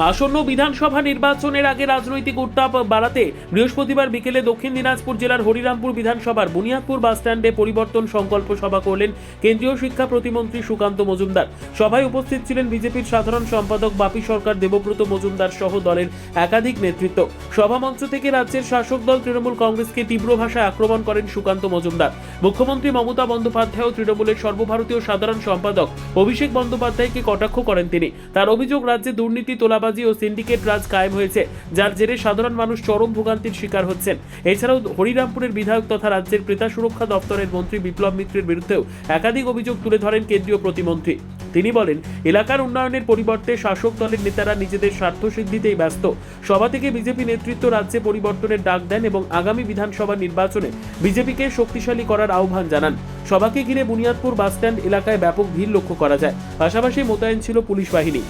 আসন্ন বিধানসভা নির্বাচনের আগে রাজনৈতিক উত্তাপ বাড়াতে বৃহস্পতিবার বিকেলে দক্ষিণ দিনাজপুর জেলার হরিরামপুর বিধানসভার বুনিয়াদপুর বাসস্ট্যান্ডে পরিবর্তন সংকল্প সভা করলেন কেন্দ্রীয় শিক্ষা প্রতিমন্ত্রী সুকান্ত মজুমদার। সভায় উপস্থিত ছিলেন বিজেপির সাধারণ সম্পাদক বাপি সরকার, দেবব্রত মজুমদার সহ দলের একাধিক নেতৃত্ব। সভামঞ্চ থেকে রাজ্যের শাসক দল তৃণমূল কংগ্রেসকে তীব্র ভাষায় আক্রমণ করেন সুকান্ত মজুমদার। মুখ্যমন্ত্রী মমতা বন্দ্যোপাধ্যায় ও তৃণমূলের সর্বভারতীয় সাধারণ সম্পাদক অভিষেক বন্দ্যোপাধ্যায়কে কটাক্ষ করেন তিনি। তার অভিযোগ, রাজ্যে দুর্নীতি, তোলাবাজি ও সিন্ডিকেট রাজ কায়েম হয়েছে, যার জেরে সাধারণ মানুষ চরম ভোগান্তির শিকার হচ্ছেন। এছাড়াও হরিরামপুরের বিধায়ক তথা রাজ্যের ক্রেতা সুরক্ষা দপ্তরের মন্ত্রী বিপ্লব মিত্রের বিরুদ্ধেও একাধিক অভিযোগ তুলে ধরেন কেন্দ্রীয় প্রতিমন্ত্রী। তিনি বলেন, এলাকার উন্নয়নের পরিবর্তে শাসক দলের নেতারা নিজেদের স্বার্থ সিদ্ধিতেই ব্যস্ত। সভা থেকে বিজেপি নেতৃত্ব রাজ্যে পরিবর্তনের ডাক দেন এবং আগামী বিধানসভা নির্বাচনে বিজেপিকে শক্তিশালী করার আহ্বান জানান। সভাকে ঘিরে বুনিয়াদপুর বাসস্ট্যান্ড এলাকায় ব্যাপক ভিড় লক্ষ্য করা যায়। পাশাপাশি মোতায়েন ছিল পুলিশ বাহিনী।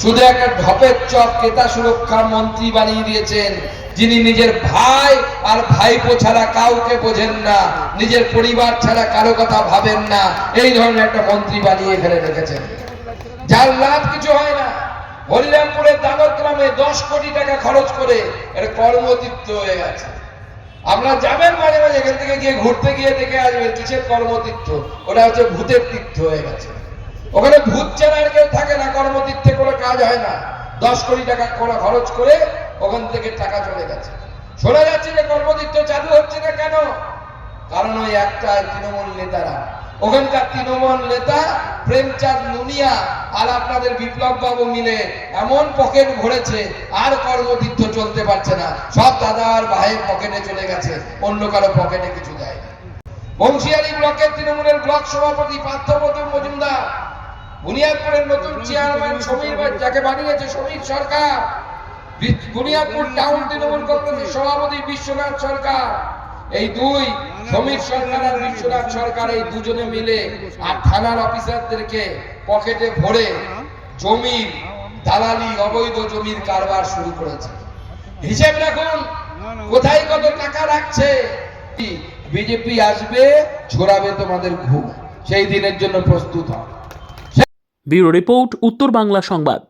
শুধু একটা ঢপের চপ ক্রেতা সুরক্ষা মন্ত্রী বানিয়ে দিয়েছেন, যিনি নিজের ভাই আর ভাইপো ছাড়া কাউকে বোঝেন না, নিজের পরিবার ছাড়া কারো কথা ভাবেন না, এই ধরনের একটা মন্ত্রী বানিয়ে ফেলে রেখেছেন, যার লাভ কিছু হয় না। হরিরামপুরের দাগর গ্রামে 10 কোটি টাকা খরচ করে এটা কর্মতীর্থ হয়ে গেছে। আপনারা যাবেন মাঝে মাঝে এখান থেকে গিয়ে ঘুরতে গিয়ে দেখে আসবেন কিসের কর্মতীর্থ, ওটা হচ্ছে ভূতের তীর্থ হয়ে গেছে। ওখানে ভূত ছাড়া আর কেউ থাকে না, কর্মতীর্থে কোনো কাজ হয় না। 10 কোটি টাকা খরচ করে ওখান থেকে টাকা চলে গেছে। শোনা যাচ্ছে যে কর্মতীর্থ চালু হচ্ছে না কেন? কারণ ওই একটা তৃণমূল নেতারা, ওখানকার তৃণমূল নেতা প্রেমচাঁদ নুনিয়া আর আপনাদের বিপ্লব বাবু মিলে এমন পকেট ভরেছে, আর কর্মতীর্থ চলতে পারছে না। সব দাদা আর ভাইয়ের পকেটে চলে গেছে, অন্য কারো পকেটে কিছু যায় না। বংশিয়ারি ব্লকের তৃণমূলের ব্লক সভাপতি পার্থপ্রতিম মজুমদার, বুনিয়াদপুরের নতুন চেয়ারম্যান সমীর, যাকে বানিয়েছে সমীর সরকার, বুনিয়াদপুর টাউন তৃণমূল কংগ্রেসের সভাপতি বিশ্বনাথ সরকার, এই দুই সমীর সরকার আর বিশ্বনাথ সরকার এই দুজনে মিলে আর থানার অফিসারদেরকে পকেটে ভরে জমির দালালি, অবৈধ জমির কারবার শুরু করেছে। হিসেব রাখুন কোথায় কত টাকা রাখছে। বিজেপি আসবে, ঝোড়াবে তোমাদের ঘুম, সেই দিনের জন্য প্রস্তুত হও। ব্যুরো রিপোর্ট, উত্তর বাংলা সংবাদ।